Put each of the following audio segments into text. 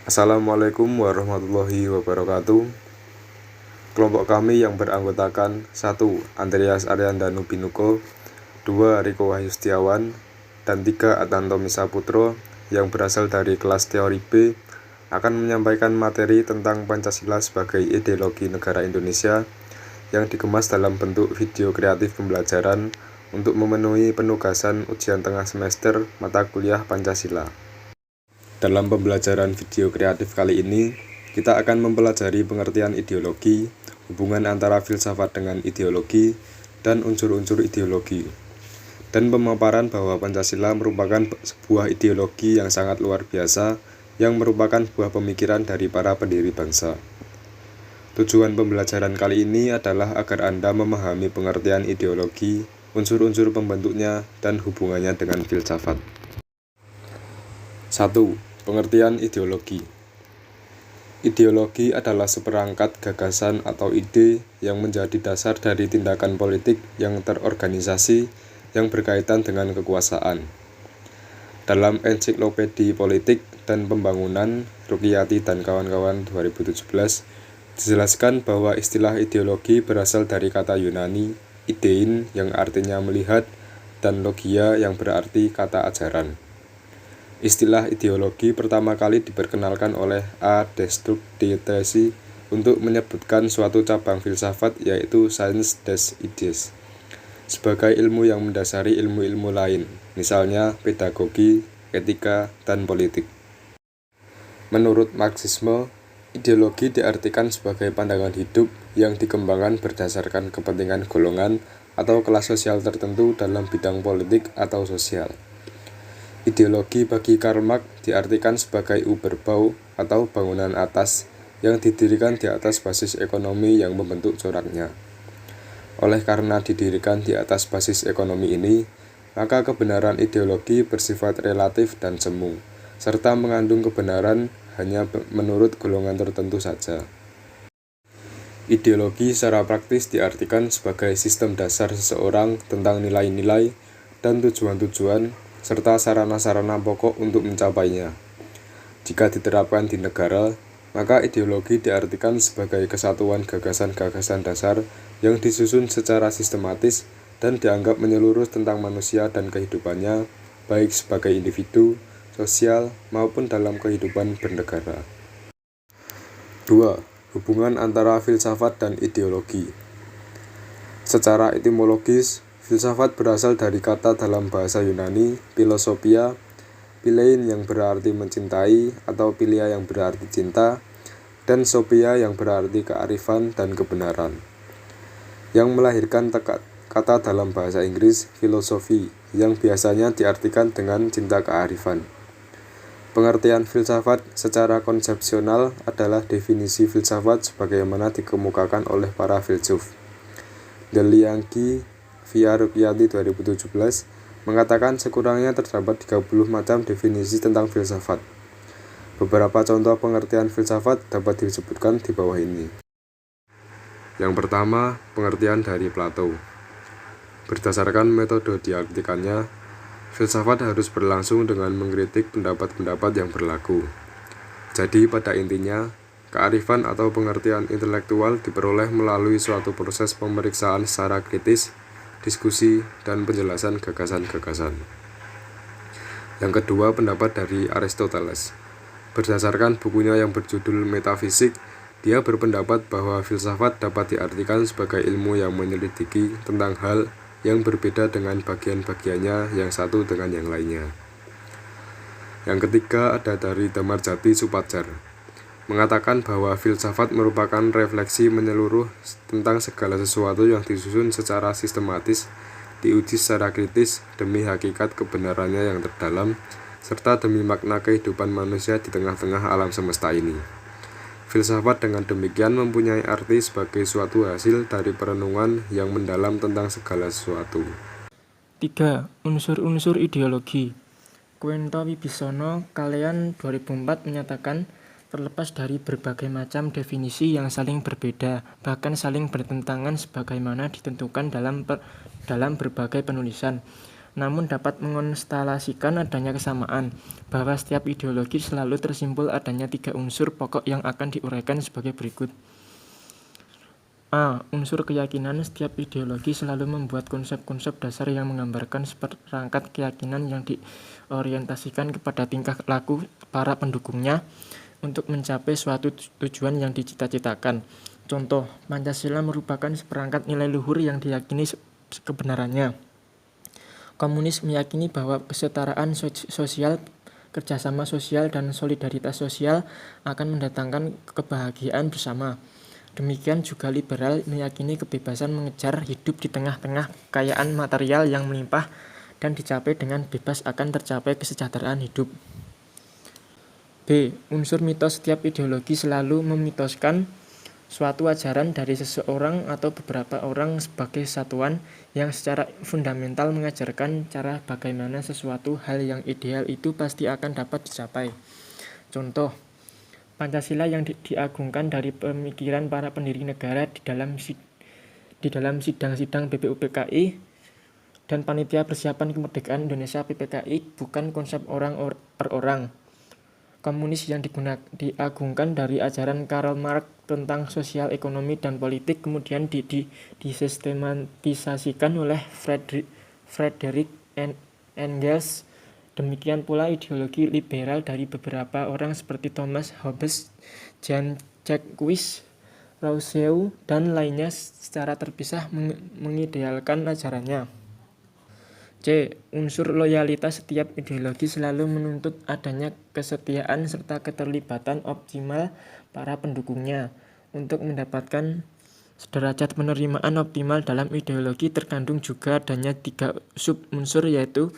Assalamualaikum warahmatullahi wabarakatuh. Kelompok kami yang beranggotakan 1. Andreas Aryanda Nubinuko, 2. Riko Wahyu Setiawan, dan 3. Atantomi Saputro yang berasal dari kelas teori B akan menyampaikan materi tentang Pancasila sebagai ideologi negara Indonesia yang dikemas dalam bentuk video kreatif pembelajaran untuk memenuhi penugasan ujian tengah semester mata kuliah Pancasila. Dalam pembelajaran video kreatif kali ini, kita akan mempelajari pengertian ideologi, hubungan antara filsafat dengan ideologi, dan unsur-unsur ideologi, dan pemaparan bahwa Pancasila merupakan sebuah ideologi yang sangat luar biasa yang merupakan buah pemikiran dari para pendiri bangsa. Tujuan pembelajaran kali ini adalah agar Anda memahami pengertian ideologi, unsur-unsur pembentuknya, dan hubungannya dengan filsafat. 1. Pengertian ideologi. Ideologi adalah seperangkat gagasan atau ide yang menjadi dasar dari tindakan politik yang terorganisasi yang berkaitan dengan kekuasaan. Dalam Ensiklopedia Politik dan Pembangunan, Ruqyati dan kawan-kawan 2017, dijelaskan bahwa istilah ideologi berasal dari kata Yunani, idein yang artinya melihat, dan logia yang berarti kata ajaran. Istilah ideologi pertama kali diperkenalkan oleh A. Destructisi untuk menyebutkan suatu cabang filsafat yaitu Sciences des Idées sebagai ilmu yang mendasari ilmu-ilmu lain, misalnya pedagogi, etika, dan politik. Menurut Marxisme, ideologi diartikan sebagai pandangan hidup yang dikembangkan berdasarkan kepentingan golongan atau kelas sosial tertentu dalam bidang politik atau sosial. Ideologi bagi Karl Marx diartikan sebagai Überbau atau bangunan atas yang didirikan di atas basis ekonomi yang membentuk coraknya. Oleh karena didirikan di atas basis ekonomi ini, maka kebenaran ideologi bersifat relatif dan semu, serta mengandung kebenaran hanya menurut golongan tertentu saja. Ideologi secara praktis diartikan sebagai sistem dasar seseorang tentang nilai-nilai dan tujuan-tujuan serta sarana-sarana pokok untuk mencapainya. Jika diterapkan di negara, maka ideologi diartikan sebagai kesatuan gagasan-gagasan dasar yang disusun secara sistematis dan dianggap menyeluruh tentang manusia dan kehidupannya, baik sebagai individu, sosial, maupun dalam kehidupan bernegara. 2. Hubungan antara filsafat dan ideologi. Secara etimologis, filsafat berasal dari kata dalam bahasa Yunani, philosophia, philein yang berarti mencintai atau philia yang berarti cinta, dan sophia yang berarti kearifan dan kebenaran, yang melahirkan kata dalam bahasa Inggris philosophy yang biasanya diartikan dengan cinta kearifan. Pengertian filsafat secara konsepsional adalah definisi filsafat sebagaimana dikemukakan oleh para filsuf. Delianki via Ruqyati 2017 mengatakan sekurangnya terdapat 30 macam definisi tentang filsafat. Beberapa contoh pengertian filsafat dapat disebutkan di bawah ini. Yang pertama, pengertian dari Plato. Berdasarkan metode dialektikannya, filsafat harus berlangsung dengan mengkritik pendapat-pendapat yang berlaku. Jadi pada intinya, kearifan atau pengertian intelektual diperoleh melalui suatu proses pemeriksaan secara kritis, diskusi, dan penjelasan gagasan-gagasan. Yang kedua, pendapat dari Aristoteles. Berdasarkan bukunya yang berjudul Metafisik, dia berpendapat bahwa filsafat dapat diartikan sebagai ilmu yang menyelidiki tentang hal yang berbeda dengan bagian-bagiannya yang satu dengan yang lainnya. Yang ketiga ada dari Damarjati Supatjar, mengatakan bahwa filsafat merupakan refleksi menyeluruh tentang segala sesuatu yang disusun secara sistematis, diuji secara kritis demi hakikat kebenarannya yang terdalam, serta demi makna kehidupan manusia di tengah-tengah alam semesta ini. Filsafat dengan demikian mempunyai arti sebagai suatu hasil dari perenungan yang mendalam tentang segala sesuatu. 3. Unsur-unsur ideologi. Kuento Wibisono kalian 2004 menyatakan terlepas dari berbagai macam definisi yang saling berbeda, bahkan saling bertentangan sebagaimana ditentukan dalam berbagai penulisan, namun dapat mengonstelasikan adanya kesamaan, bahwa setiap ideologi selalu tersimpul adanya 3 unsur pokok yang akan diuraikan sebagai berikut. A. Unsur keyakinan. Setiap ideologi selalu membuat konsep-konsep dasar yang menggambarkan seperangkat keyakinan yang diorientasikan kepada tingkah laku para pendukungnya untuk mencapai suatu tujuan yang dicita-citakan. Contoh, Pancasila merupakan seperangkat nilai luhur yang diyakini kebenarannya. Komunis meyakini bahwa kesetaraan sosial, kerjasama sosial, dan solidaritas sosial akan mendatangkan kebahagiaan bersama. Demikian juga liberal meyakini kebebasan mengejar hidup di tengah-tengah kekayaan material yang melimpah dan dicapai dengan bebas akan tercapai kesejahteraan hidup. B. Unsur mitos. Setiap ideologi selalu memitoskan suatu ajaran dari seseorang atau beberapa orang sebagai satuan yang secara fundamental mengajarkan cara bagaimana sesuatu hal yang ideal itu pasti akan dapat dicapai. Contoh, Pancasila yang diagungkan dari pemikiran para pendiri negara di dalam sidang-sidang BPUPKI dan Panitia Persiapan Kemerdekaan Indonesia PPKI bukan konsep orang per orang. Komunis yang diagungkan dari ajaran Karl Marx tentang sosial, ekonomi, dan politik kemudian disistematisasikan oleh Friedrich Engels. Demikian pula ideologi liberal dari beberapa orang seperti Thomas Hobbes, Jean-Jacques Rousseau, dan lainnya secara terpisah mengidealkan ajarannya. C. Unsur loyalitas. Setiap ideologi selalu menuntut adanya kesetiaan serta keterlibatan optimal para pendukungnya. Untuk mendapatkan sederajat penerimaan optimal dalam ideologi terkandung juga adanya 3 sub-unsur yaitu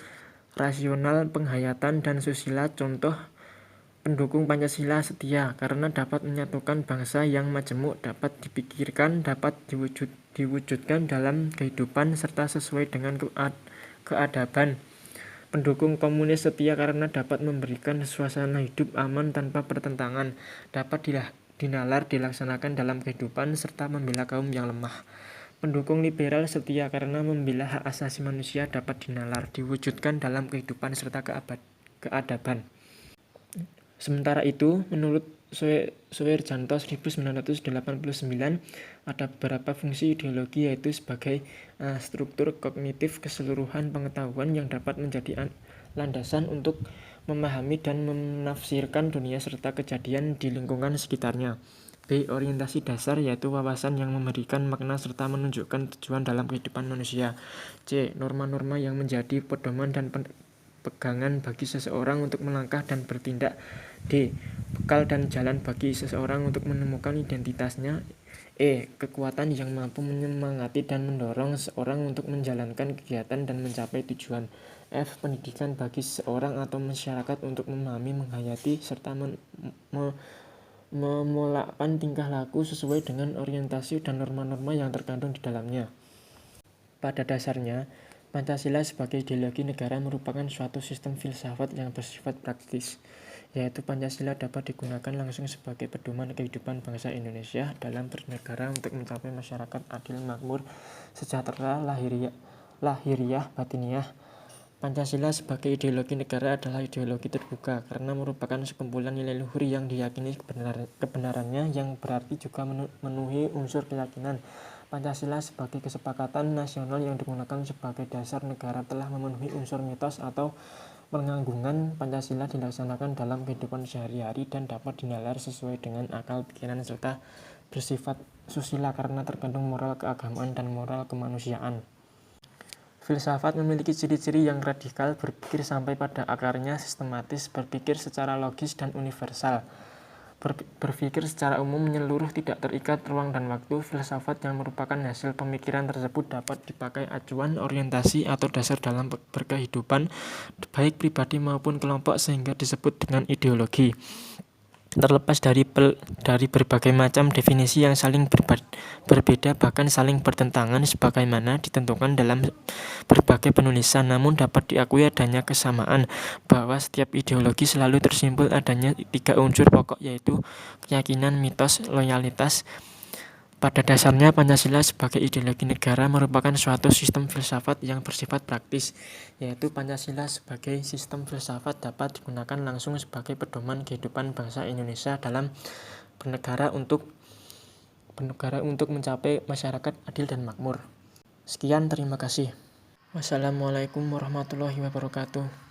rasional, penghayatan, dan susila. Contoh, pendukung Pancasila setia karena dapat menyatukan bangsa yang majemuk, dapat dipikirkan, dapat diwujudkan dalam kehidupan serta sesuai dengan keadaban. Pendukung komunis setia karena dapat memberikan suasana hidup aman tanpa pertentangan, dapat dinalar dilaksanakan dalam kehidupan serta membela kaum yang lemah. Pendukung liberal setia karena membela hak asasi manusia, dapat dinalar diwujudkan dalam kehidupan serta keadaban. Sementara itu, menurut Suwirjanto 1989, ada beberapa fungsi ideologi yaitu sebagai struktur kognitif keseluruhan pengetahuan yang dapat menjadi landasan untuk memahami dan menafsirkan dunia serta kejadian di lingkungan sekitarnya. B. Orientasi dasar yaitu wawasan yang memberikan makna serta menunjukkan tujuan dalam kehidupan manusia. C. Norma-norma yang menjadi pedoman dan pegangan bagi seseorang untuk melangkah dan bertindak. D. Bekal dan jalan bagi seseorang untuk menemukan identitasnya. E. Kekuatan yang mampu menyemangati dan mendorong seseorang untuk menjalankan kegiatan dan mencapai tujuan. F. Pendidikan bagi seseorang atau masyarakat untuk memahami, menghayati, serta memolakkan tingkah laku sesuai dengan orientasi dan norma-norma yang terkandung di dalamnya. Pada dasarnya, Pancasila sebagai ideologi negara merupakan suatu sistem filsafat yang bersifat praktis, yaitu Pancasila dapat digunakan langsung sebagai pedoman kehidupan bangsa Indonesia dalam bernegara untuk mencapai masyarakat adil, makmur, sejahtera, lahiriah, batiniah. Pancasila sebagai ideologi negara adalah ideologi terbuka karena merupakan sekumpulan nilai luhur yang diyakini kebenarannya, yang berarti juga memenuhi unsur keyakinan. Pancasila sebagai kesepakatan nasional yang digunakan sebagai dasar negara telah memenuhi unsur mitos atau penganggungan. Pancasila dilaksanakan dalam kehidupan sehari-hari dan dapat dinalar sesuai dengan akal pikiran serta bersifat susila karena terkandung moral keagamaan dan moral kemanusiaan. Filsafat memiliki ciri-ciri yang radikal, berpikir sampai pada akarnya, sistematis, berpikir secara logis dan universal. Berpikir secara umum, menyeluruh, tidak terikat ruang dan waktu. Filsafat yang merupakan hasil pemikiran tersebut dapat dipakai acuan, orientasi, atau dasar dalam berkehidupan, baik pribadi maupun kelompok, sehingga disebut dengan ideologi. Terlepas dari berbagai macam definisi yang saling berbeda bahkan saling bertentangan sebagaimana ditentukan dalam berbagai penulisan, namun dapat diakui adanya kesamaan bahwa setiap ideologi selalu tersimpul adanya 3 unsur pokok yaitu keyakinan, mitos, loyalitas. Pada dasarnya, Pancasila sebagai ideologi negara merupakan suatu sistem filsafat yang bersifat praktis, yaitu Pancasila sebagai sistem filsafat dapat digunakan langsung sebagai pedoman kehidupan bangsa Indonesia dalam bernegara untuk mencapai masyarakat adil dan makmur. Sekian, terima kasih. Wassalamualaikum warahmatullahi wabarakatuh.